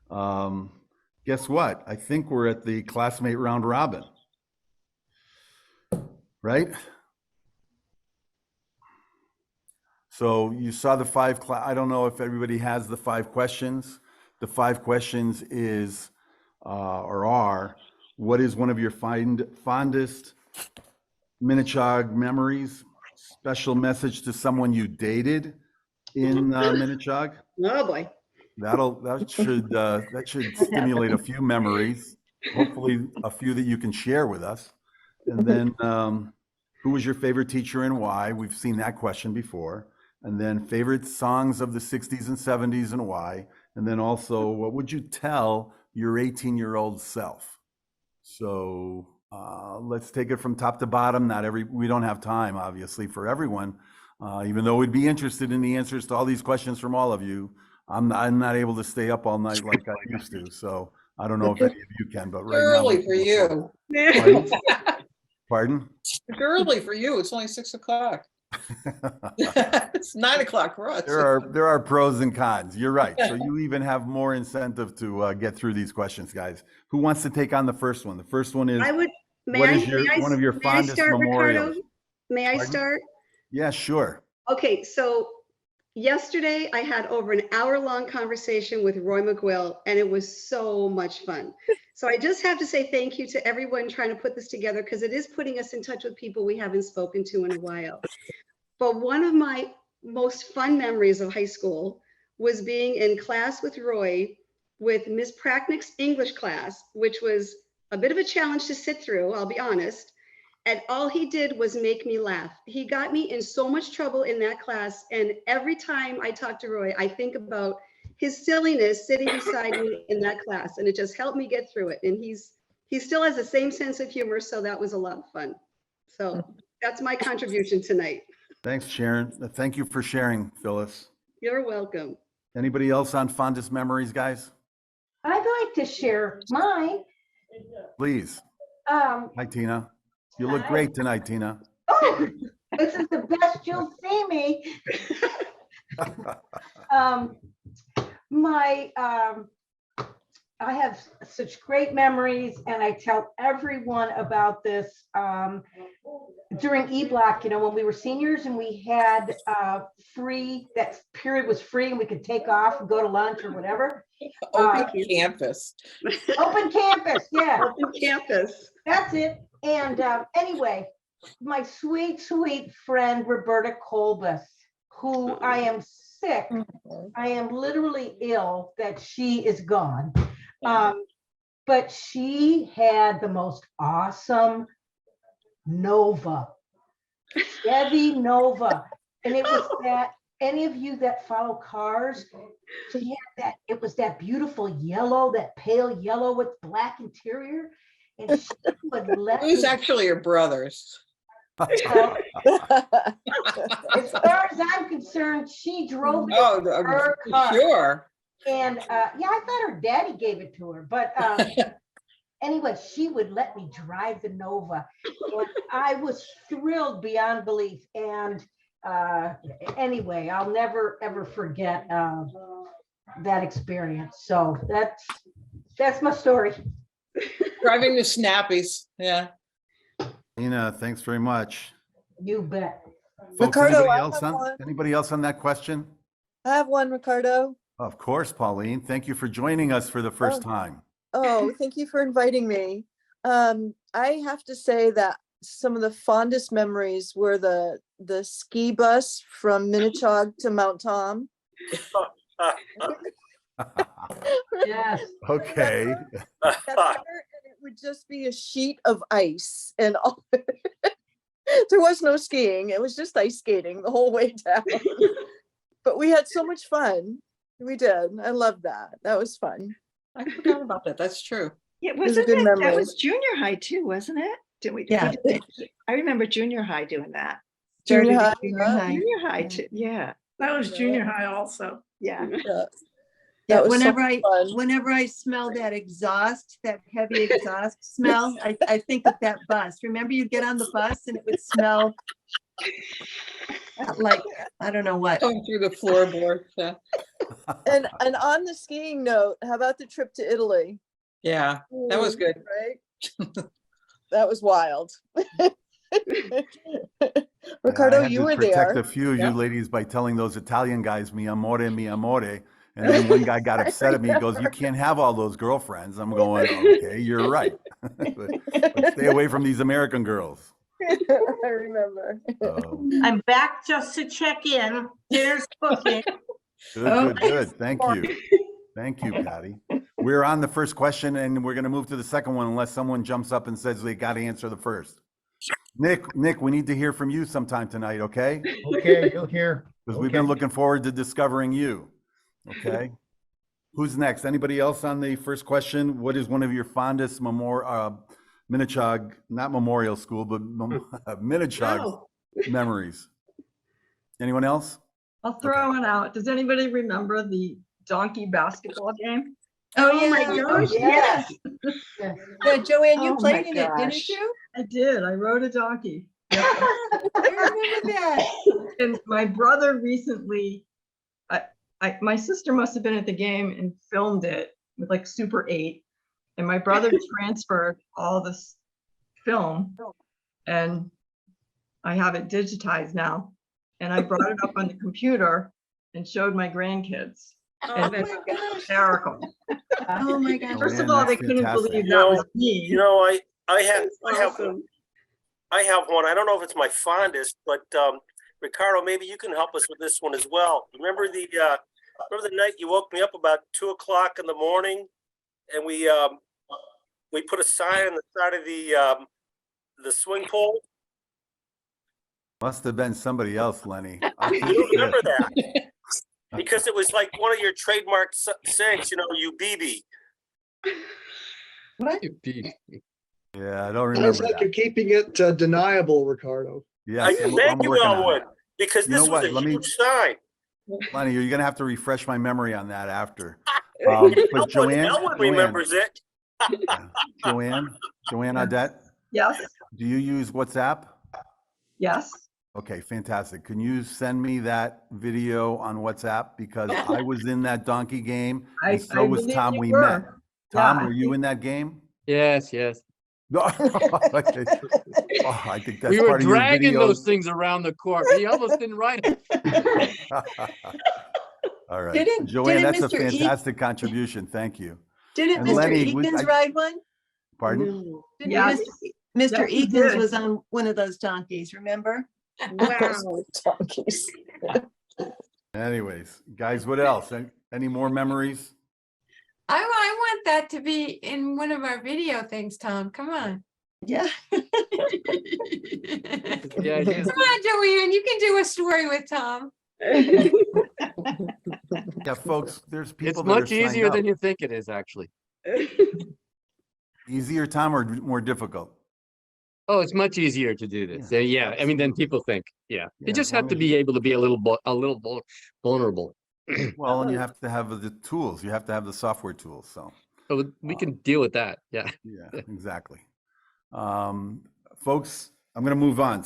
Um, Guess what? I think we're at the classmate round robin, right? So you saw the I don't know if everybody has the 5 questions. The 5 questions is, or are, what is one of your fondest Minnechaug memories? Special message to someone you dated in Minnechaug? Oh boy. That should stimulate a few memories, hopefully a few that you can share with us. And then, who was your favorite teacher and why? We've seen that question before. And then favorite songs of the 60s and 70s and why? And then also, what would you tell your 18-year-old self? So let's take it from top to bottom. We don't have time, obviously, for everyone. Even though we'd be interested in the answers to all these questions from all of you, I'm not able to stay up all night like I used to. So I don't know if any of you can, but right now. Early for you. Pardon? It's early for you. It's only 6 o'clock. It's 9 o'clock for us. There are pros and cons. You're right. So you even have more incentive to get through these questions, guys. Who wants to take on the first one? The first one is, one of your fondest memorials? May I start? Yeah, sure. Okay, so yesterday I had over an hour-long conversation with Roy McGuill, and it was so much fun. So I just have to say thank you to everyone trying to put this together, because it is putting us in touch with people we haven't spoken to in a while. But one of my most fun memories of high school was being in class with Roy with Miss Pracknick's English class, which was a bit of a challenge to sit through, I'll be honest. And all he did was make me laugh. He got me in so much trouble in that class. And every time I talk to Roy, I think about his silliness sitting beside me in that class. And it just helped me get through it. And he still has the same sense of humor. So that was a lot of fun. So that's my contribution tonight. Thanks, Sharon. Thank you for sharing, Phyllis. You're welcome. Anybody else on fondest memories, guys? I'd like to share mine. Please. Hi, Tina. You look great tonight, Tina. Oh, this is the best you'll see me. I have such great memories, and I tell everyone about this during E-Block, when we were seniors and we had that period was free and we could take off and go to lunch or whatever. Open campus. Open campus, yeah. Open campus. That's it. And anyway, my sweet, sweet friend, Roberta Colbus, who I am sick, I am literally ill that she is gone. But she had the most awesome Nova, Chevy Nova. And it was that, any of you that follow cars, she had that, it was that beautiful yellow, that pale yellow with black interior. And she would let Who's actually your brothers? as far as I'm concerned, she drove her car. Sure. And yeah, I thought her daddy gave it to her, but anyway, she would let me drive the Nova, and I was thrilled beyond belief. And anyway, I'll never ever forget that experience. So that's my story. Driving the Snappies. Yeah. Tina, thanks very much. You bet. Folks, Ricardo, anybody else on that question? I have one, Ricardo. Of course, Pauline. Thank you for joining us for the first time. Oh, thank you for inviting me. I have to say that some of the fondest memories were the ski bus from Minnechaug to Mount Tom. Yes. Okay. It would just be a sheet of ice, and all there was no skiing. It was just ice skating the whole way down. But we had so much fun. We did. I loved that. That was fun. I forgot about that. That's true. Yeah, was a good memory. That was junior high too, wasn't it? Did we? Yeah. I remember junior high doing that. Junior high. Junior high too. Yeah. That was junior high also. Yeah. Yeah, whenever I smell that exhaust, that heavy exhaust smell, I think of that bus. Remember, you get on the bus and it would smell Like, I don't know what. Going through the floorboard. Yeah. And on the skiing note, how about the trip to Italy? Yeah, that was good. Right? That was wild. Yeah, Ricardo, I had you to were protect there. a few of you Yeah. ladies by telling those Italian guys, mi amore, mi amore. And then one guy got upset at me. He goes, you can't have all those girlfriends. I'm going, okay, you're right. but stay away from these American girls. I remember. So, I'm back just to check in. Dinner's cooking. good. Thank you. Thank you, Patty. We're on the first question and we're going to move to the second one unless someone jumps up and says they got to answer the first. Nick, we need to hear from you sometime tonight, okay? Okay, you'll hear. Because we've been looking forward to discovering you. Okay. Who's next? Anybody else on the first question? What is one of your fondest Minnechaug, not memorial school, but Minnechaug memories? Anyone else? I'll throw it out. Does anybody remember the donkey basketball game? Oh my gosh, yes. Yeah, Joanne, you Oh played my in it, didn't gosh. you? I did. I rode a donkey. I remember that. And my brother recently, my sister must have been at the game and filmed it with like Super 8. And my brother transferred all this film and I have it digitized now. And I brought it up on the computer and showed my grandkids. Oh, And that's it's hysterical. Oh my gosh. First of Man, all, that's they couldn't fantastic. believe that was me. You know, I have awesome. I have one. I don't know if it's my fondest, but Ricardo, maybe you can help us with this one as well. Remember the night you woke me up about 2 o'clock in the morning, and we put a sign on the side of the swing pole. Must have been somebody else, Lenny. You don't remember that? Because it was like one of your trademark sayings, you know, you BB. Yeah, I don't remember Sounds like that. you're keeping it deniable, Ricardo. Yes, I'm Thank you, working on Elwood, it. because You know this was what? a Let me- huge sign. Lenny, you're going to have to refresh my memory on that after. But Elwood remembers it. Joanne Audette, Yes, do you use WhatsApp? yes. Okay, fantastic. Can you send me that video on WhatsApp? Because I was in that donkey game and so was believe Tom. you We were. met. Tom, Yeah, I were you in that game? Yes. No. Okay. Oh, I think that's We were part of your dragging videos. those things around the court. He almost didn't write it. All right. Didn't Joanne, that's a Mr. E- fantastic contribution. Thank you. Didn't And Mr. Lenny, Eakins ride one? Pardon? No. Didn't Yes. Mr. Yes, he Eakins did. was on one of those donkeys, remember? Wow. Donkeys. Anyways, guys, what else? Any more memories? I want that to be in one of our video things, Tom. Come on. Yeah. Come Yeah, it is. on, Joanne. You can do a story with Tom. Yeah, folks, there's people It's that are much signed easier up. than you think it is, actually. Easier, Tom, or more difficult? Oh, it's much easier to do this. Yeah, I mean, than people think. Yeah, Yeah, you just as long have to as be able to be a little vulnerable. Well, and you have to have the tools. You have to have the software tools. So So we can deal with that. Yeah. yeah, exactly. Folks, I'm going to move on.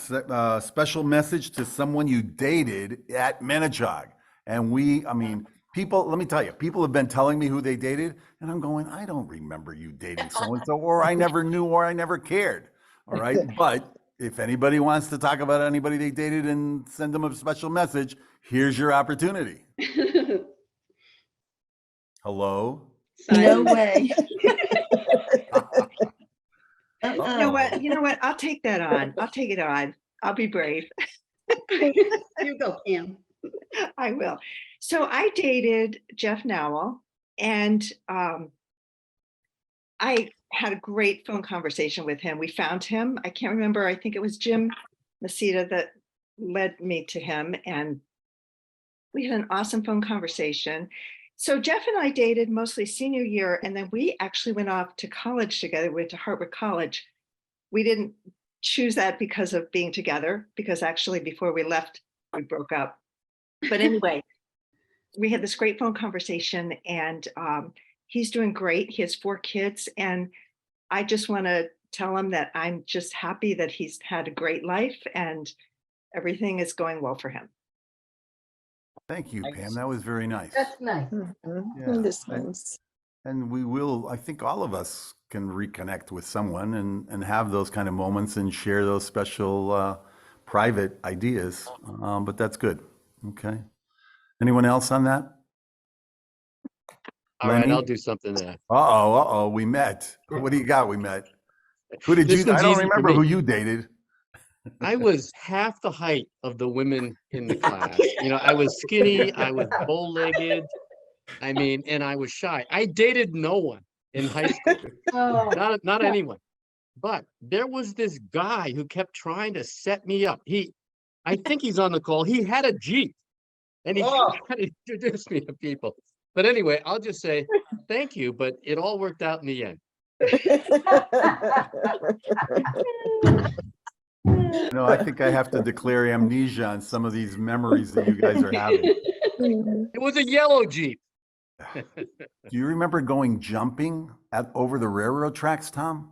Special message to someone you dated at Minnechaug. And people, let me tell you, people have been telling me who they dated, and I'm going, I don't remember you dating so-and-so, or I never knew, or I never cared. All right. But if anybody wants to talk about anybody they dated and send them a special message, here's your opportunity. Hello? No way. You know what? I'll take that on. I'll take it on. I'll be brave. You go, Pam. I will. So I dated Jeff Nowell, and I had a great phone conversation with him. We found him. I can't remember. I think it was Jim Masita that led me to him, and we had an awesome phone conversation. So Jeff and I dated mostly senior year, and then we actually went off to college together. We went to Harvard College. We didn't choose that because of being together, because actually before we left, we broke up. But anyway, we had this great phone conversation, and he's doing great. He has 4 kids, and I just want to tell him that I'm just happy that he's had a great life, and everything is going well for him. Thank you, Pam. That was very nice. That's nice. Yeah. This And- one's. And we will, I think all of us can reconnect with someone and have those kind of moments and share those special private ideas. But that's good. Okay. Anyone else on that? All right, Lenny? I'll do something there. Uh-oh, we met. What do you got? We met. Who did This you, I one's don't easy for remember who me. you dated. I was half the height of the women in the class. You know, I was skinny, I was bow-legged. I mean, and I was shy. I dated no one in high school, Oh, not anyone. But there was this guy who kept trying to set me up. I think he's on the call. He had a Jeep and he Oh. tried to introduce me to people. But anyway, I'll just say thank you, but it all worked out in the end. No, I think I have to declare amnesia on some of these memories that you guys are having. It was a yellow Jeep. Do you remember going jumping over the railroad tracks, Tom?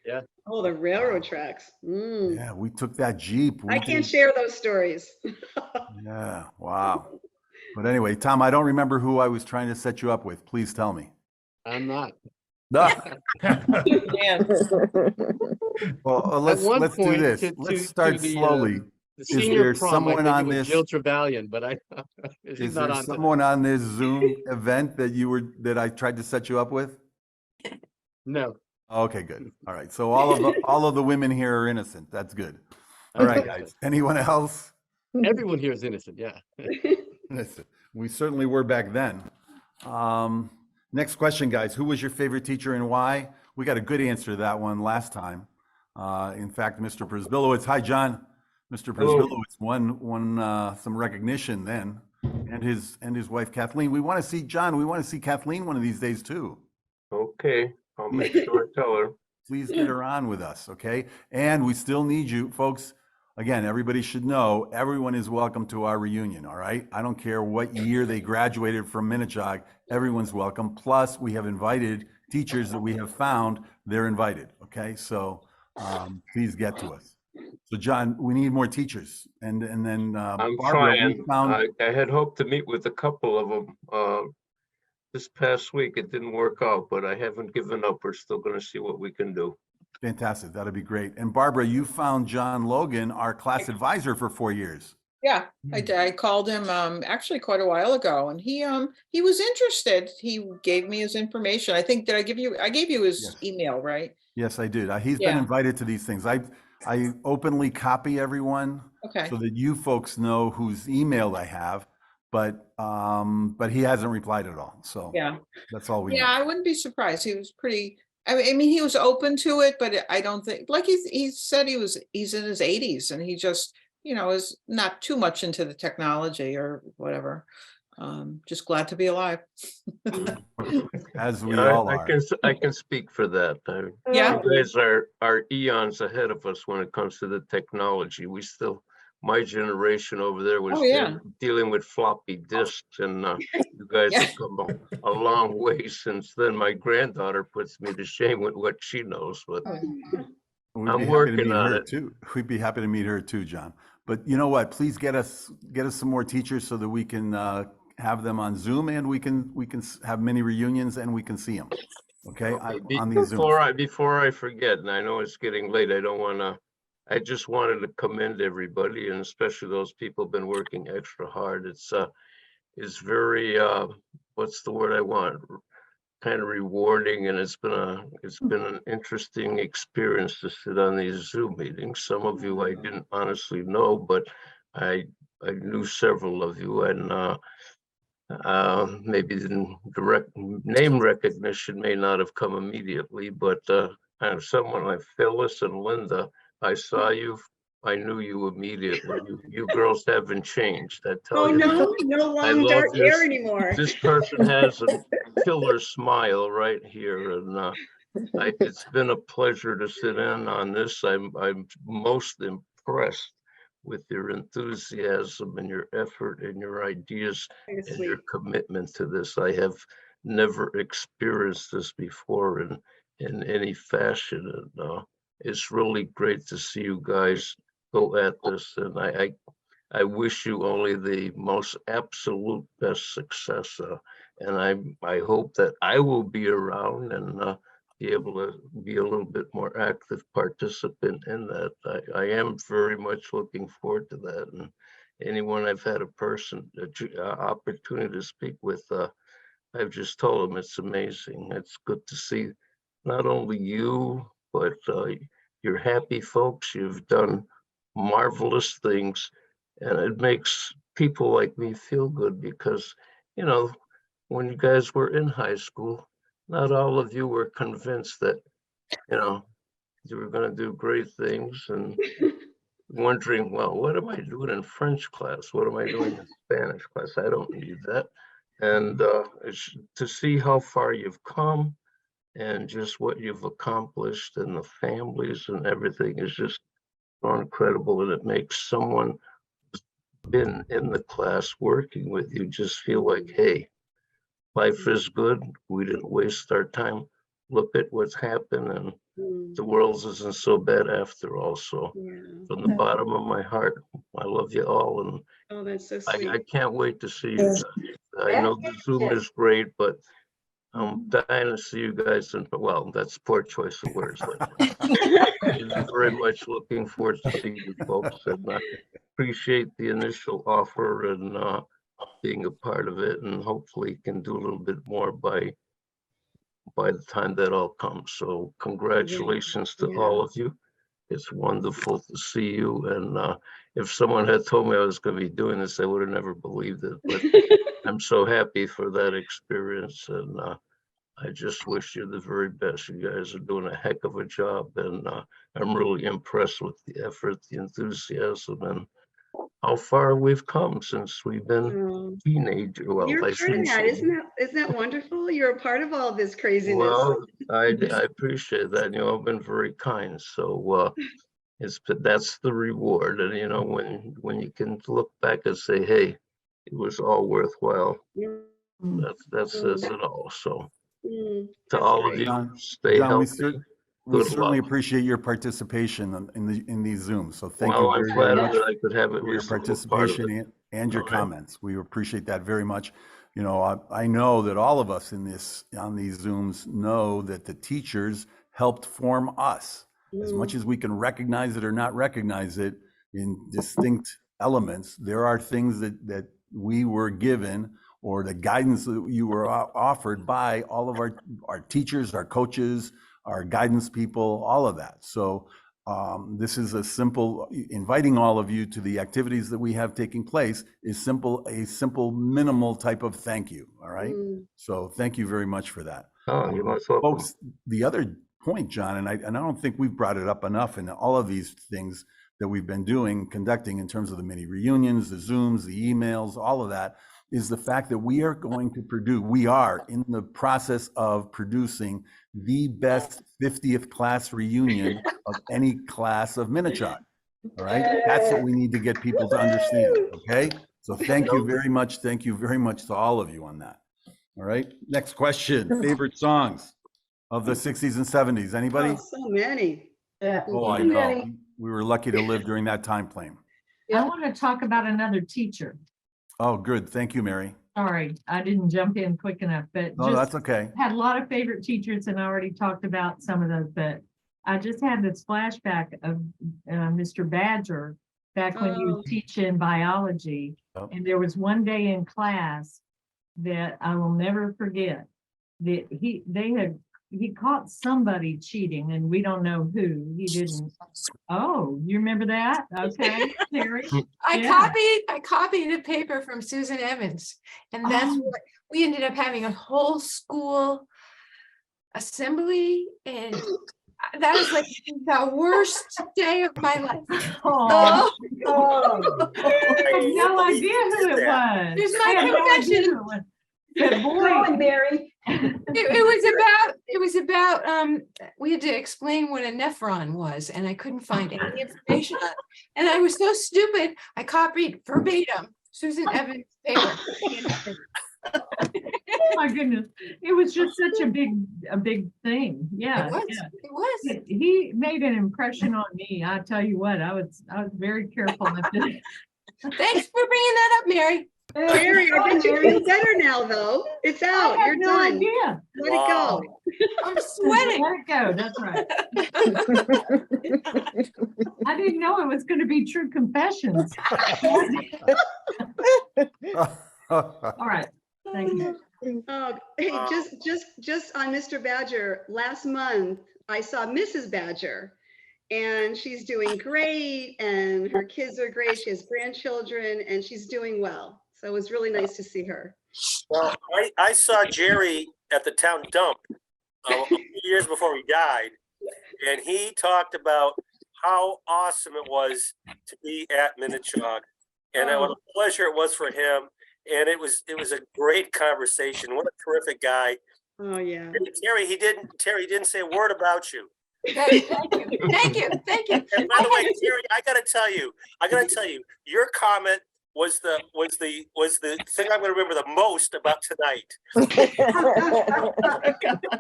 Yeah. Oh, the railroad tracks. Mm. Yeah, we took that Jeep. I can't share those stories. Yeah, wow. But anyway, Tom, I don't remember who I was trying to set you up with. Please tell me. I'm not. No. Man. Well, At one let's do point this. to- Let's to start the, slowly. The Is senior there prom, I someone think it on was this? Jill Trevelyan, but she's Is not there on today. someone on this Zoom event that I tried to set you up with? No. Okay, good. All right. So all of the women here are innocent. That's good. All right, guys. Anyone else? Everyone here is innocent. Yeah. Innocent. We certainly were back then. Next question, guys. Who was your favorite teacher and why? We got a good answer to that one last time. In fact, Mr. Przbilowicz. Hi, John. Mr. Przbilowicz won some recognition then, and his wife Kathleen. We want to see John. We want to see Kathleen one of these days too. Okay, I'll make sure I tell her. Please get her on with us, okay? And we still need you, folks. Again, everybody should know everyone is welcome to our reunion, all right? I don't care what year they graduated from Minnechaug, everyone's welcome. Plus, we have invited teachers that we have found, they're invited, okay? So please get to us. So John, we need more teachers. And then I'm Barbara, trying. we found, I had hoped to meet with a couple of them this past week. It didn't work out, but I haven't given up. We're still going to see what we can do. fantastic, that'd be great. And Barbara, you found John Logan, our class advisor for 4 years. Yeah, I called him actually quite a while ago, and he was interested. He gave me his information. I think I gave you his Yes. email, right? Yes, I did. He's been Yeah. invited to these things. I openly copy everyone Okay. so that you folks know whose email I have, but he hasn't replied at all. So Yeah. that's all we Yeah, know. I wouldn't be surprised. He was pretty. I mean, he was open to it, but I don't think like he said he's in his 80s and he just is not too much into the technology or whatever. Just glad to be alive. As we Yeah, all I are. I can speak for that. Yeah. You guys are eons ahead of us when it comes to the technology. My generation over there was Oh, yeah. dealing with floppy disks, and you guys Yeah. have come a long way since then. My granddaughter puts me to shame with what she knows, but We'd I'm be happy to working meet on her it. too. We'd be happy to meet her too, John. But you know what? Please get us some more teachers so that we can have them on Zoom and we can have many reunions and we can see them. Okay, on these Zooms. Before I forget, and I know it's getting late, I just wanted to commend everybody, and especially those people who've been working extra hard. It's very, what's the word I want? Kind of rewarding, and it's been an interesting experience to sit on these Zoom meetings. Some of you I didn't honestly know, but I knew several of you, and maybe the direct name recognition may not have come immediately, but I have someone like Phyllis and Linda. I saw you. I knew you immediately. You girls haven't changed. I tell Oh, you. no I long love dark hair this. anymore. This person has a killer smile right here, and it's been a pleasure to sit in on this. I'm most impressed with your enthusiasm and your effort and your ideas and your commitment to this. I have never experienced this before in any fashion, and it's really great to see you guys go at this, and I wish you only the most absolute best success. And I hope that I will be around and be able to be a little bit more active participant in that. I am very much looking forward to that. And anyone I've had opportunity to speak with, I've just told them it's amazing. It's good to see not only you, but you're happy folks. You've done marvelous things, and it makes people like me feel good because, you know, when you guys were in high school, not all of you were convinced that, you know, you were going to do great things and wondering, well, what am I doing in French class? What am I doing in Spanish class? I don't need that. And it's to see how far you've come and just what you've accomplished and the families and everything is just incredible. And it makes someone who's been in the class working with you just feel like, hey, life is good. We didn't waste our time. Look at what's happened, and the world isn't so bad after all. So from the bottom of my heart, I love you all, and Oh, that's so sweet. I can't wait to see you guys. I know the Zoom is great, but I'm dying to see you guys. And well, that's poor choice of words. I'm very much looking forward to seeing you folks, and appreciate the initial offer and being a part of it, and hopefully can do a little bit more by the time that all comes. So congratulations to all of you. It's wonderful to see you. And if someone had told me I was going to be doing this, I would have never believed it. But I'm so happy for that experience. And I just wish you the very best. You guys are doing a heck of a job. And I'm really impressed with the effort, the enthusiasm, and how far we've come since we've been teenagers. Well, You're a part of that. Isn't that wonderful? You're a part of all this craziness. Well, I appreciate that. You know, I've been very kind. So that's the reward. And you know, when you can look back and say, hey, it was all worthwhile. That says it all. So to all of you, stay healthy. We Good certainly luck. appreciate your participation in these Zooms. So thank you Well, I'm very flattered much that I could have at for your least a little part of it. participation and your All right. comments. We appreciate that very much. You know, I know that all of us on these Zooms know that the teachers helped form us. As much as we can recognize it or not recognize it in distinct elements, there are things that we were given, or the guidance that you were offered by all of our teachers, our coaches, our guidance people, all of that. So this is a simple, inviting all of you to the activities that we have taking place is a simple minimal type of thank you. All right. So thank you very much for that. Oh, you're most welcome. Folks, the other point, John, and I don't think we've brought it up enough in all of these things that we've been conducting in terms of the mini reunions, the Zooms, the emails, all of that, is the fact that we are in the process of producing the best 50th class reunion of any class of Minnechaug. All right. That's what we need to get people to understand. Okay. So thank you very much. Thank you very much to all of you on that. All right. Next question. Favorite songs of the 60s and 70s. Anybody? Oh, so many. Oh, I know. We were lucky to live during that time frame. I want to talk about another teacher. Oh, good. Thank you, Mary. Sorry, I didn't jump in quick enough, but No, that's okay. had a lot of favorite teachers and I already talked about some of those, but I just had this flashback of Mr. Badger back when he was teaching biology. And there was one day in class that I will never forget that he caught somebody cheating and we don't know who. He didn't. Oh, you remember that? Okay, Terry. I copied a paper from Susan Evans, and that's what we ended up having, a whole school assembly, and that was like the worst day of my life. I had no idea who it was. There's my confession. Good boy, Mary. It was about we had to explain what a nephron was, and I couldn't find any information on it. And I was so stupid, I copied verbatim Susan Evans' paper. Oh my goodness, it was just such a big thing. Yeah. It was, yeah. it was. He made an impression on me. I tell you what, I was very careful not to. Thanks for bringing that up, Mary. Jerry, I bet you feel better now, though. It's out. I You're had no done. idea. Let it go. I'm sweating. Let it go. That's right. I didn't know it was going to be true confessions. All right. Thank you. Hey, just on Mr. Badger, last month I saw Mrs. Badger and she's doing great and her kids are great. She has grandchildren and she's doing well. So it was really nice to see her. Well, I saw Jerry at the town dump a few years before he died, and he talked about how awesome it was to be at Minnechaug, and what a pleasure it was for him. And it was a great conversation. What a terrific guy. Oh yeah. Terry, he didn't say a word about you. Thank you. And by the way, Terry, I gotta tell you, your comment was the thing I'm gonna remember the most about tonight.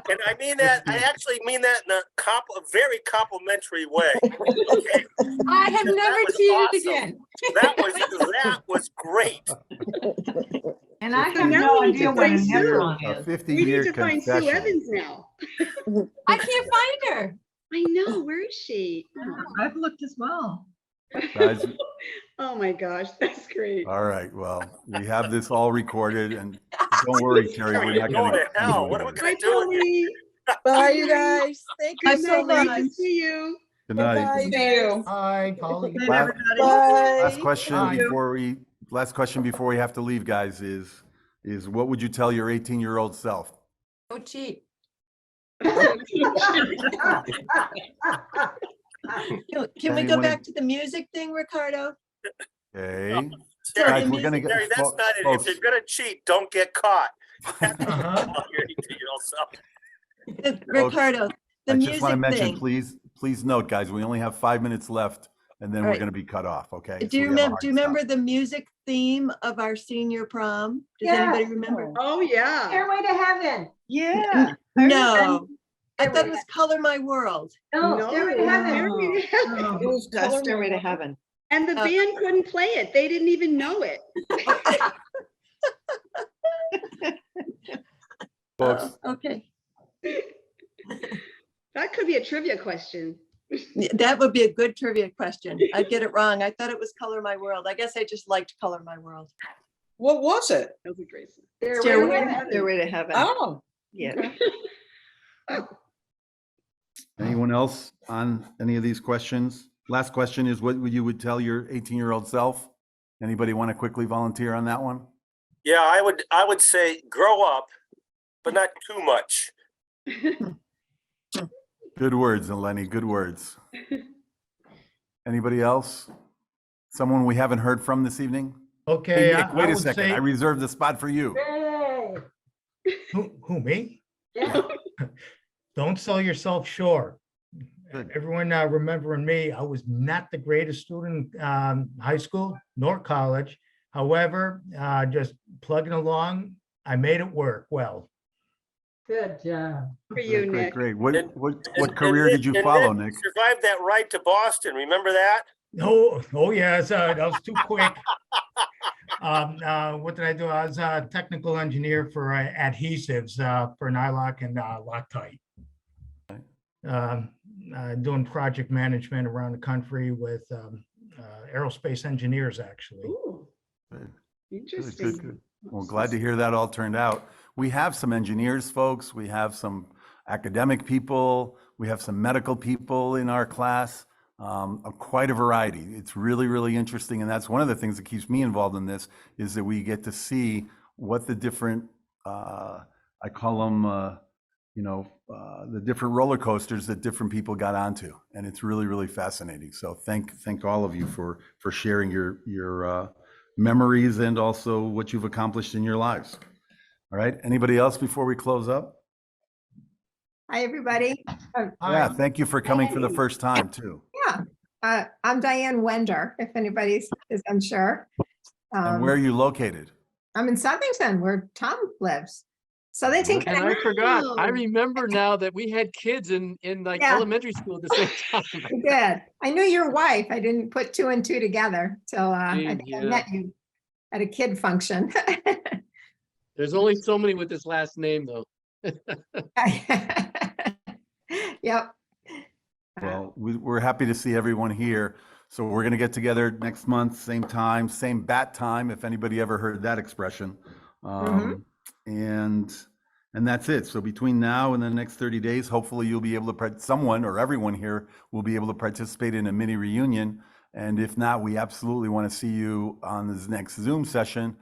And I mean that, I actually mean that in a very complimentary way. Okay? I have never cheated awesome. again. That was great. And I So have now no we need to idea what a find Sue. nephron A is. 50-year We need to find Sue confession. Evans now. I can't find her. I know, where is she? I've looked as well. Guys, Oh my gosh, that's great. all right, well, we have this all recorded, and don't worry, Terry, we're not Going gonna. to hell. What are we Bye, gonna do with you? Tony. Bye, you guys. Thank you Good so night, much. Nice to see you. Good night. Bye, See you. Hi, Polly. Last Bye. question Bye. before we have to leave, guys, is what would you tell your 18-year-old self? Don't cheat. Can we go Anyone- back to the music thing, Ricardo? Okay. Sorry, Guys, we're gonna get. Terry, that's not it. folks, If you're gonna cheat, don't get caught. Uh-huh. Your 18-year-old self. Ricardo, the I just want to music mention, thing. please note, guys, we only have 5 minutes left, and then All we're right. gonna be cut off, okay? Do So you we have a remember, hard do you stop. remember the music theme of our senior prom? Does Yeah. anybody remember? Oh, yeah. Stairway to Heaven. Yeah. No, I thought it was Color My World. No, Stairway to Heaven. Stairway to Heaven. It was just Stairway to Heaven. And the band couldn't play it. They didn't even know it. Folks, Okay, That could be a trivia question. that would be a good trivia question. I'd get it wrong. I thought it was Color My World. I guess I just liked Color My World. What was it? That was a great song. Stairway to Heaven. Stairway to Heaven. Oh, Yeah. anyone else on any of these questions? Last question is what you would tell your 18-year-old self? Anybody want to quickly volunteer on that one? Yeah, I would say grow up, but not too much. Good words, Eleni, good words. Anybody else? Someone we haven't heard from this evening? Okay, Hey, Nick, wait I a would second. say, I reserved the spot for you. Yay. who, me? Yeah. Don't sell yourself short. Good. Everyone remembering me, I was not the greatest student high school nor college. However, just plugging along, I made it work well. Good job. For you, Great, Nick. great. And- What career did you follow, Nick? Survived that ride to Boston. Remember that? Oh yes, that was too quick. What did I do? I was a technical engineer for adhesives for Nylock and Loctite. Doing project management around the country with aerospace engineers, actually. Ooh, Good, interesting. good. Well, glad to hear that all turned out. We have some engineers, folks. We have some academic people. We have some medical people in our class. Quite a variety. It's really, really interesting. And that's one of the things that keeps me involved in this is that we get to see what the different, I call them, the different roller coasters that different people got onto. And it's really, really fascinating. So thank all of you for sharing your memories and also what you've accomplished in your lives. All right. Anybody else before we close up? Hi, everybody. Yeah. Thank you for coming for the first time too. Yeah, I'm Diane Wender, if anybody's is unsure. And where are you located? I'm in Southington where Tom lives. So they take. And I forgot, I Wow. remember now that we had kids in like Yeah. elementary school at the same time. I did. I knew your wife. I didn't put two and two together till I Gee, think I yeah. met you at a kid function. There's only so many with this last name though. Yep. Well, we're happy to see everyone here. So we're going to get together next month, same time, same bat time, if anybody ever heard that expression. And that's it. So between now and the next 30 days, hopefully you'll be able to, someone or everyone here will be able to participate in a mini reunion. And if not, we absolutely want to see you on this next Zoom session